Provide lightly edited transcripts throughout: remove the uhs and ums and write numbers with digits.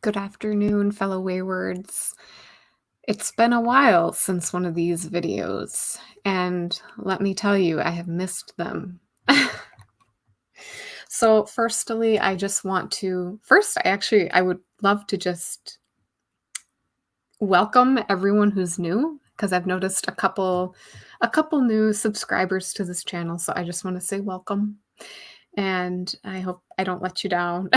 Good afternoon, fellow Waywards. It's been a while since one of these videos, and let me tell you, I have missed them. So, firstly, I just want to first, I would love to just welcome everyone who's new because I've noticed a couple new subscribers to this channel, so I just want to say welcome and I hope I don't let you down.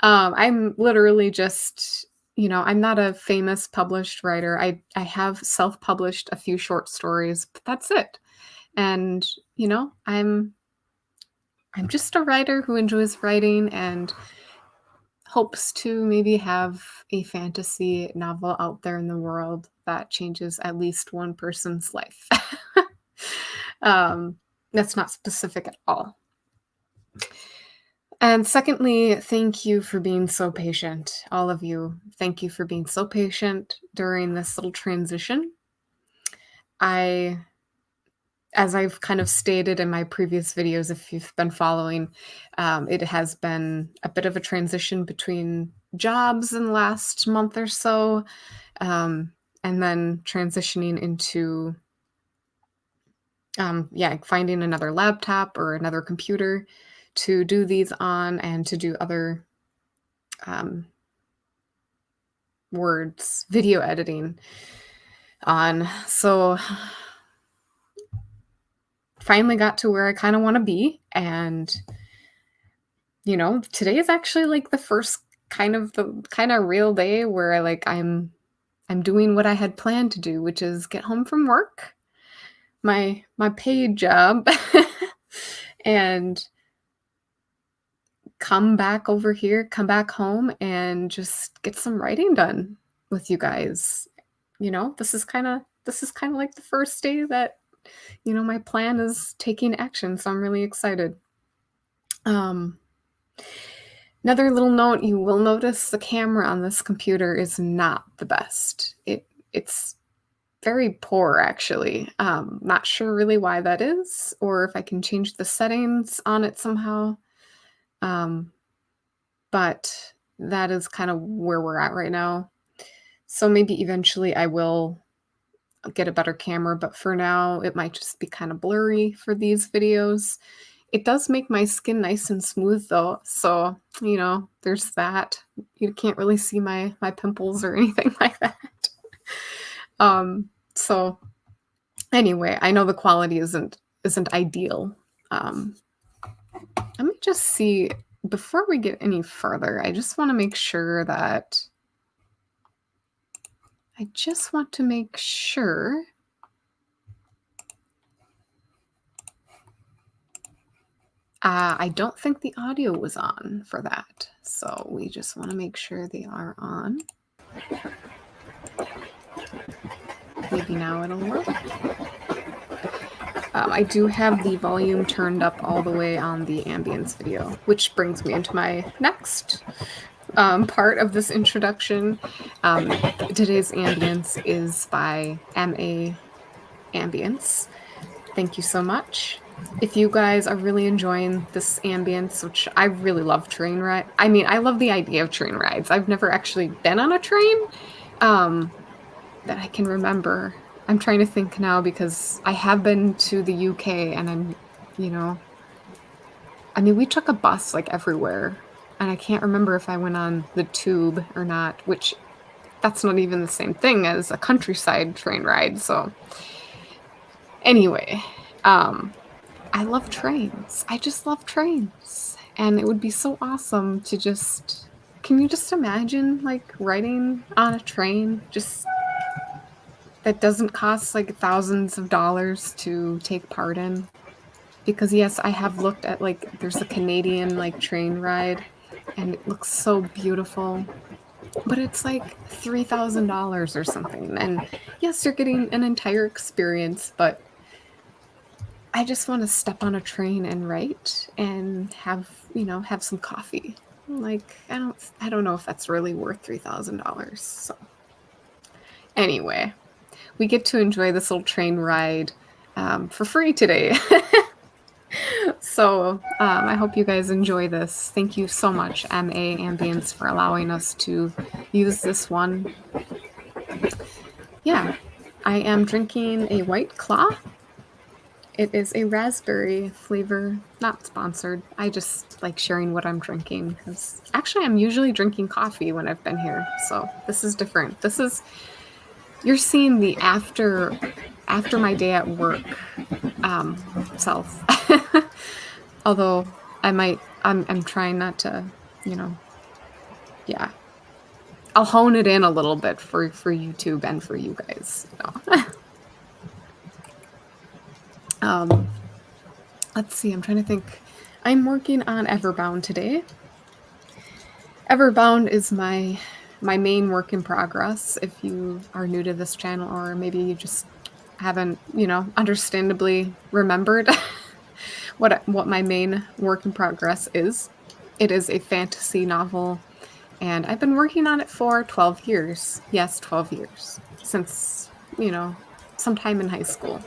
I'm literally just, I'm not a famous published writer. I have self-published a few short stories, but that's it. And, I'm just a writer who enjoys writing and hopes to maybe have a fantasy novel out there in the world that changes at least one person's life. um, that's not specific at all. And secondly, thank you for being so patient, all of you. Thank you for being so patient during this little transition. As I've kind of stated in my previous videos, if you've been following, it has been a bit of a transition between jobs in the last month or so, and then transitioning into, finding another laptop or another computer to do these on and to do other um, words, video editing on. So finally got to where I kind of want to be. And, today is actually like the first kind of real day where I'm doing what I had planned to do, which is get home from work, my paid job, and come back home and just get some writing done with you guys. This is kind of like the first day that, my plan is taking action, so I'm really excited. Another little note, you will notice the camera on this computer is not the best. It's very poor, actually. Not sure really why that is, or if I can change the settings on it somehow. But that is kind of where we're at right now. So maybe eventually I will get a better camera, but for now it might just be kind of blurry for these videos. It does make my skin nice and smooth though, so there's that. You can't really see my pimples or anything like that. So anyway, I know the quality isn't ideal. Let me just see, before we get any further, I just want to make sure that I don't think the audio was on for that, so we just want to make sure they are on. Maybe now it'll work. I do have the volume turned up all the way on the Ambience video, which brings me into my next part of this introduction. Today's Ambience is by Ma Ambience. Thank you so much. If you guys are really enjoying this ambience, which I really love train ride. I mean, I love the idea of train rides. I've never actually been on a train that I can remember. I'm trying to think now because I have been to the UK and we took a bus like everywhere, and I can't remember if I went on the tube or not, which that's not even the same thing as a countryside train ride. So anyway, I love trains. I just love trains. And it would be so awesome to can you just imagine like riding on a train just that doesn't cost like thousands of dollars to take part in? Because yes, I have looked at there's a Canadian train ride and it looks so beautiful, but it's like $3,000 or something. And yes, you're getting an entire experience, but I just want to step on a train and write and have some coffee. I don't know if that's really worth $3,000. So anyway, we get to enjoy this little train ride for free today. So I hope you guys enjoy this. Thank you so much, Ma Ambience, for allowing us to use this one. Yeah, I am drinking a White Claw. It is a raspberry flavor, not sponsored. I just like sharing what I'm drinking because actually I'm usually drinking coffee when I've been here. So this is different. You're seeing the after my day at work self. Although I'm trying not to, you know, yeah. I'll hone it in a little bit for YouTube and for you guys. Let's see, I'm trying to think. I'm working on Everbound today. Everbound is my main work in progress. If you are new to this channel, or maybe you just haven't, understandably remembered what my main work in progress is. It is a fantasy novel, and I've been working on it for 12 years. Yes, 12 years. Since, sometime in high school.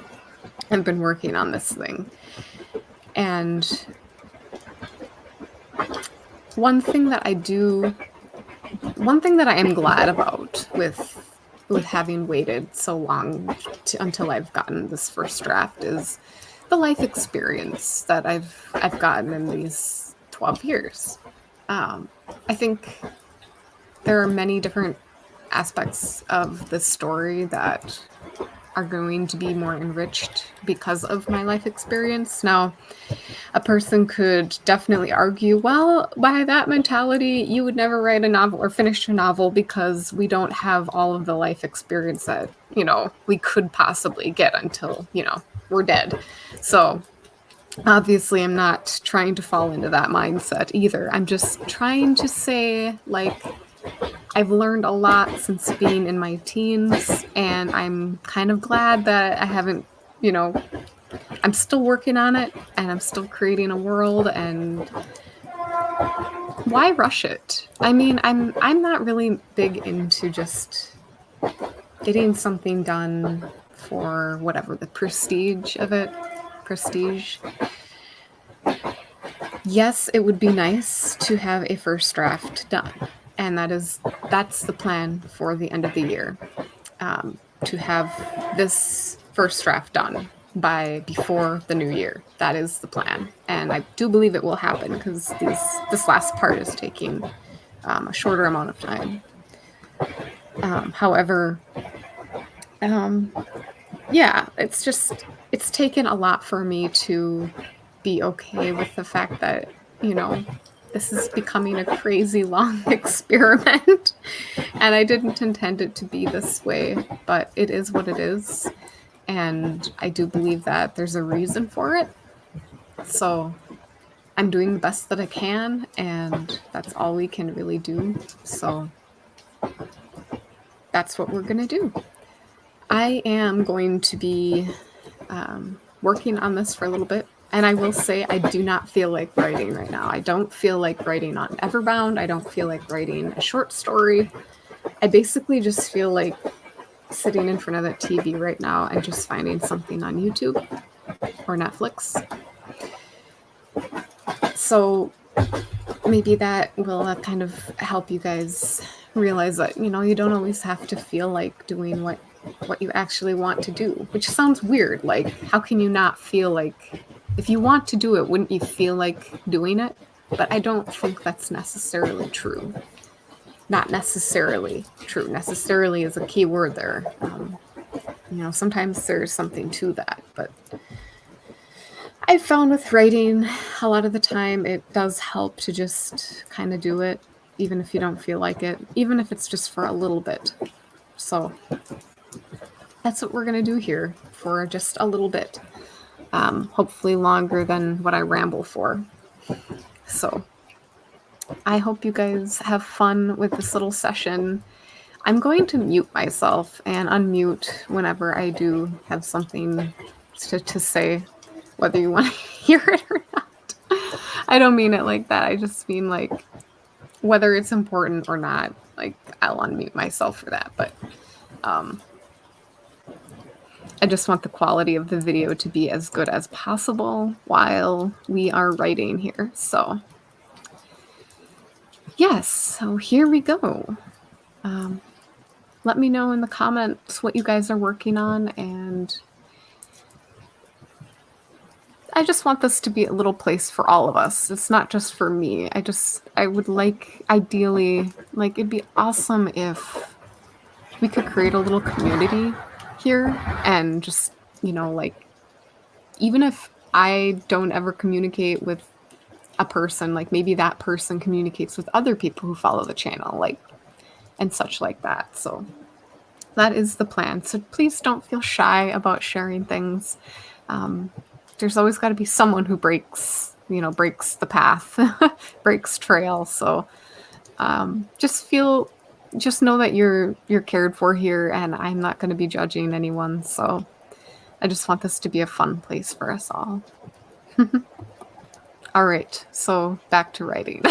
I've been working on this thing. And one thing that I am glad about with having waited so long until I've gotten this first draft is the life experience that I've gotten in these 12 years. I think there are many different aspects of the story that are going to be more enriched because of my life experience. Now, a person could definitely argue, well, by that mentality, you would never write a novel or finish a novel because we don't have all of the life experience that, we could possibly get until, we're dead. So obviously, I'm not trying to fall into that mindset either. I'm just trying to say, I've learned a lot since being in my teens, and I'm kind of glad that I haven't, I'm still working on it, and I'm still creating a world, and why rush it? I mean, I'm not really big into just getting something done for whatever the prestige of it. Prestige. Yes, it would be nice to have a first draft done, and that's the plan for the end of the year, to have this first draft done before the new year. That is the plan, and I do believe it will happen because this last part is taking a shorter amount of time. However, yeah, it's taken a lot for me to be okay with the fact that, this is becoming a crazy long experiment, and I didn't intend it to be this way, but it is what it is, and I do believe that there's a reason for it. So I'm doing the best that I can, and that's all we can really do. So that's what we're gonna do. I am going to be working on this for a little bit. And I will say I do not feel like writing right now. I don't feel like writing on Everbound. I don't feel like writing a short story. I basically just feel like sitting in front of the TV right now and just finding something on YouTube or Netflix. So maybe that will kind of help you guys realize that, you don't always have to feel like doing what you actually want to do, which sounds weird. Like, how can you not feel like, if you want to do it, wouldn't you feel like doing it? But I don't think that's necessarily true. Not necessarily true. Necessarily is a key word there. Sometimes there's something to that, but I've found with writing, a lot of the time it does help to just kind of do it, even if you don't feel like it, even if it's just for a little bit. So that's what we're going to do here for just a little bit. Hopefully longer than what I ramble for. So I hope you guys have fun with this little session. I'm going to mute myself and unmute whenever I do have something to say, whether you want to hear it or not. I don't mean it like that. I just mean like whether it's important or not, like I'll unmute myself for that. But I just want the quality of the video to be as good as possible while we are writing here. So yes, so here we go. Let me know in the comments what you guys are working on, and I just want this to be a little place for all of us. It's not just for me. I would like, ideally, like, it'd be awesome if we could create a little community here and just, like, even if I don't ever communicate with a person, like maybe that person communicates with other people who follow the channel, like, and such like that. So that is the plan. So please don't feel shy about sharing things. There's always got to be someone who breaks the path, breaks trail. So just know that you're cared for here, and I'm not going to be judging anyone. So I just want this to be a fun place for us all. All right, so back to writing.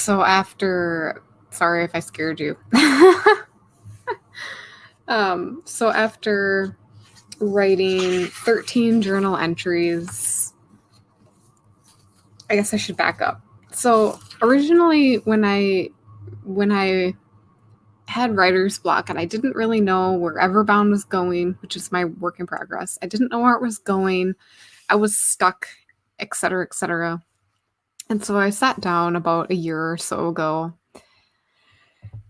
So after, sorry if I scared you. So after writing 13 journal entries, I guess I should back up. So originally when I had writer's block and I didn't really know where Everbound was going, which is my work in progress. I didn't know where it was going. I was stuck, etc., etc. And so I sat down about a year or so ago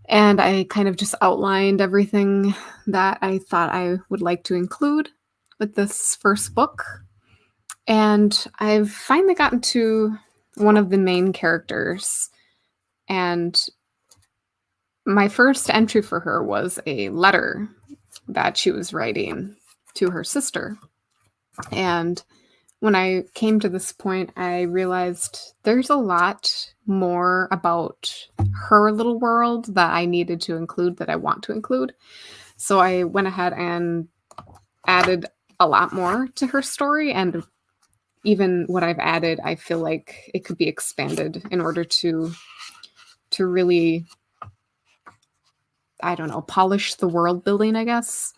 and I kind of just outlined everything that I thought I would like to include with this first book. And I've finally gotten to one of the main characters. And my first entry for her was a letter that she was writing to her sister. And when I came to this point, I realized there's a lot more about her little world that I needed to include, that I want to include. So I went ahead and added a lot more to her story. And even what I've added, I feel like it could be expanded in order to really, I don't know, polish the world building, I guess.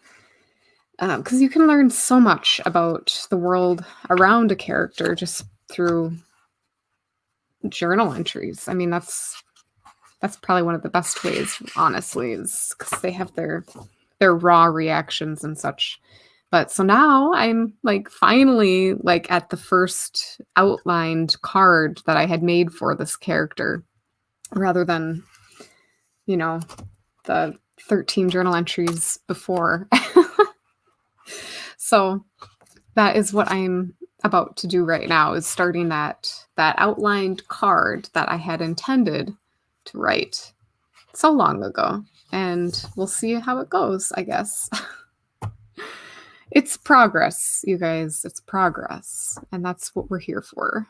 Because you can learn so much about the world around a character just through journal entries. I mean, that's probably one of the best ways, honestly, is because they have their raw reactions and such. But so now I'm like finally like at the first outlined card that I had made for this character, rather than, you know, the 13 journal entries before. So that is what I'm about to do right now, is starting that outlined card that I had intended to write so long ago. And we'll see how it goes, I guess. It's progress, you guys. It's progress. And that's what we're here for.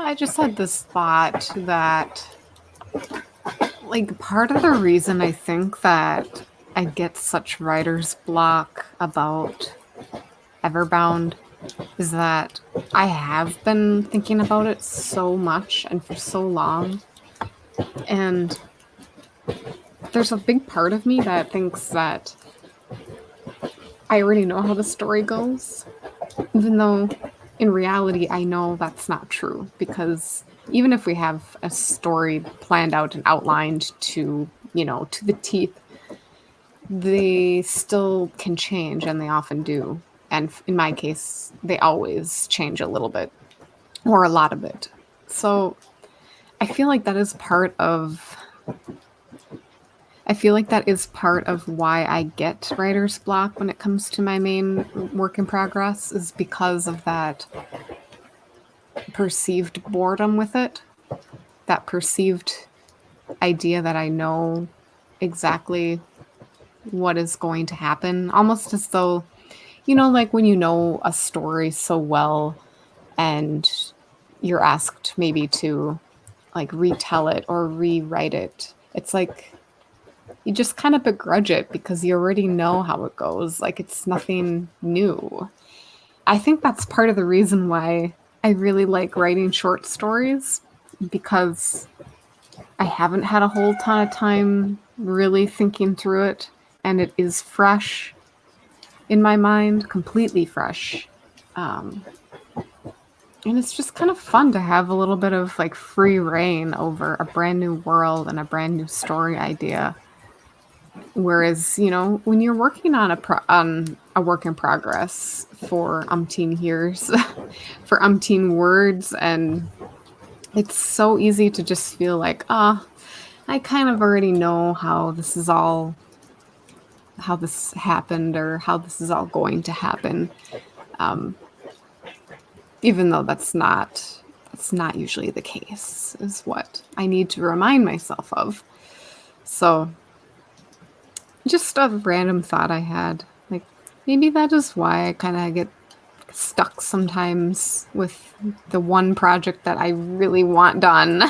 I just had this thought that, like, part of the reason I think that I get such writer's block about Everbound is that I have been thinking about it so much and for so long. And there's a big part of me that thinks that I already know how the story goes, even though in reality I know that's not true because even if we have a story planned out and outlined to, to the teeth, they still can change and they often do. And in my case, they always change a little bit or a lot of it. So I feel like that is part of I feel like that is part of why I get writer's block when it comes to my main work in progress is because of that perceived boredom with it, that perceived idea that I know exactly what is going to happen, almost as though, like when you know a story so well and you're asked maybe to like retell it or rewrite it. It's like you just kind of begrudge it because you already know how it goes. Like it's nothing new. I think that's part of the reason why I really like writing short stories because I haven't had a whole ton of time really thinking through it and it is fresh in my mind, completely fresh. Um, and it's just kind of fun to have a little bit of like free reign over a brand new world and a brand new story idea. Whereas, when you're working on on a work in progress for umpteen years, for umpteen words, and it's so easy to just feel like, I kind of already know how this happened, or how this is all going to happen. Um, Even though that's not usually the case, is what I need to remind myself of. So just a random thought I had. Like, maybe that is why I kind of get stuck sometimes with the one project that I really want done.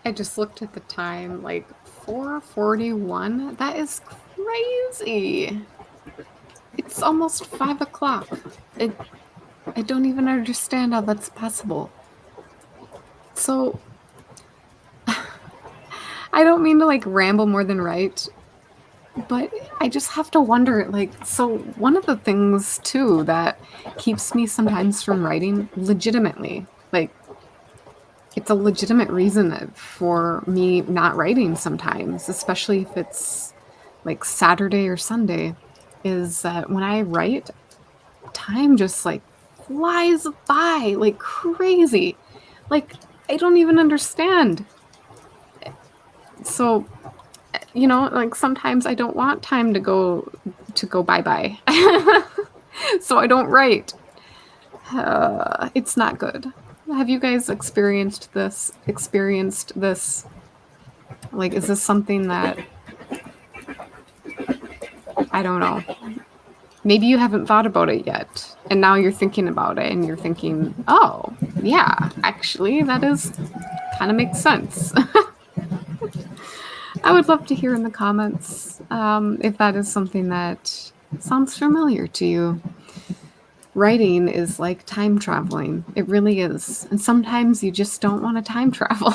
I just looked at the time, like 4:41. That is crazy. It's almost 5 o'clock. It, I don't even understand how that's possible. So, I don't mean to like ramble more than right, but I just have to wonder like, so one of the things too that keeps me sometimes from writing legitimately, like, it's a legitimate reason for me not writing sometimes, especially if it's like Saturday or Sunday, is that when I write, time just like flies by like crazy. Like, I don't even understand. So, like sometimes I don't want time to go bye-bye. So I don't write. It's not good. Have you guys experienced this? Like, is this something that I don't know. Maybe you haven't thought about it yet. And now you're thinking about it and you're thinking, oh, yeah, actually, that is kind of makes sense. I would love to hear in the comments if that is something that sounds familiar to you. Writing is like time traveling. It really is. And sometimes you just don't want to time travel.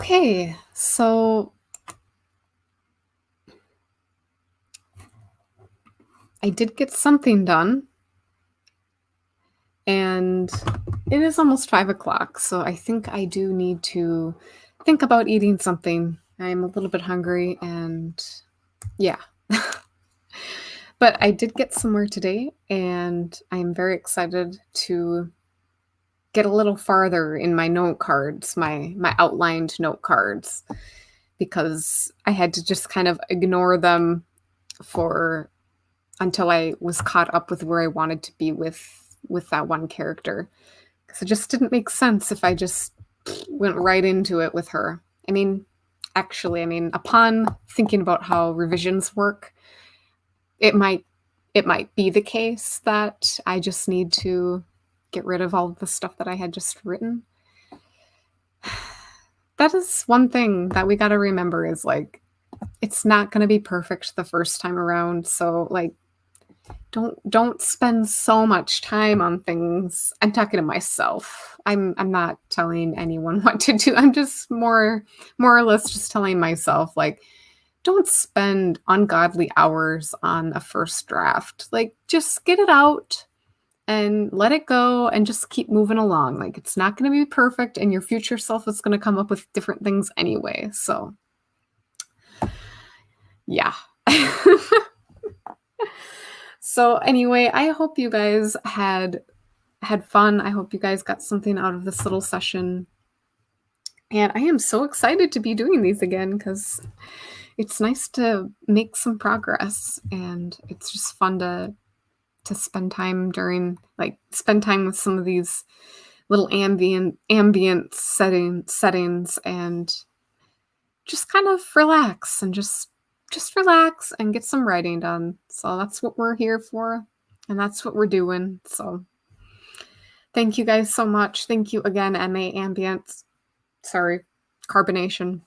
Okay, so I did get something done, and it is almost 5 o'clock, so I think I do need to think about eating something. I'm a little bit hungry, and yeah. But I did get somewhere today, and I'm very excited to get a little farther in my note cards, my outlined note cards, because I had to just kind of ignore them for until I was caught up with where I wanted to be with that one character. Because it just didn't make sense if I just went right into it with her. I mean, actually, I mean, upon thinking about how revisions work, it might it might be the case that I just need to get rid of all of the stuff that I had just written. That is one thing that we got to remember is like it's not going to be perfect the first time around, so like don't spend so much time on things. I'm talking to myself. I'm not telling anyone what to do. I'm just more or less just telling myself like don't spend ungodly hours on a first draft. Like just get it out and let it go and just keep moving along. Like it's not going to be perfect and your future self is going to come up with different things anyway. So, yeah. So anyway, I hope you guys had fun. I hope you guys got something out of this little session. And I am so excited to be doing these again because it's nice to make some progress and it's just fun to spend time spend time with some of these little ambient settings and just kind of relax and just relax and get some writing done. So that's what we're here for and that's what we're doing. So thank you guys so much. Thank you again, Ma Ambience. Sorry, carbonation.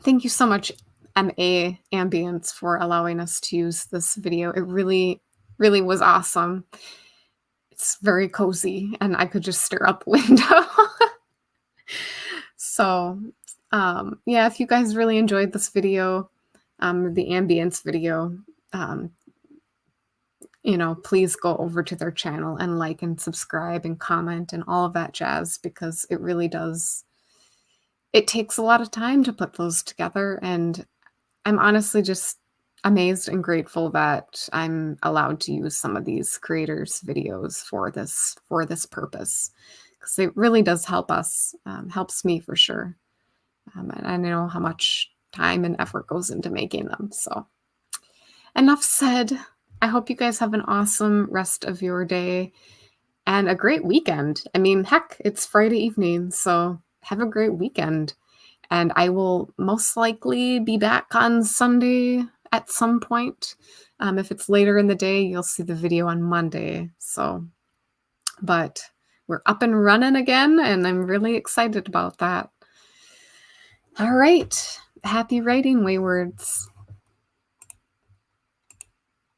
Thank you so much, Ma Ambience, for allowing us to use this video. It really, really was awesome. It's very cozy, and I could just stare out the window. So, yeah, if you guys really enjoyed this video, the ambience video, please go over to their channel and like and subscribe and comment and all of that jazz because it really does. It takes a lot of time to put those together, and I'm honestly just amazed and grateful that I'm allowed to use some of these creators' videos for this purpose because it really does help us, helps me for sure. And I know how much time and effort goes into making them. So enough said. I hope you guys have an awesome rest of your day and a great weekend. I mean, heck, it's Friday evening, so have a great weekend. And I will most likely be back on Sunday at some point. If it's later in the day, you'll see the video on Monday. So, but we're up and running again, and I'm really excited about that. All right. Happy writing, Waywards.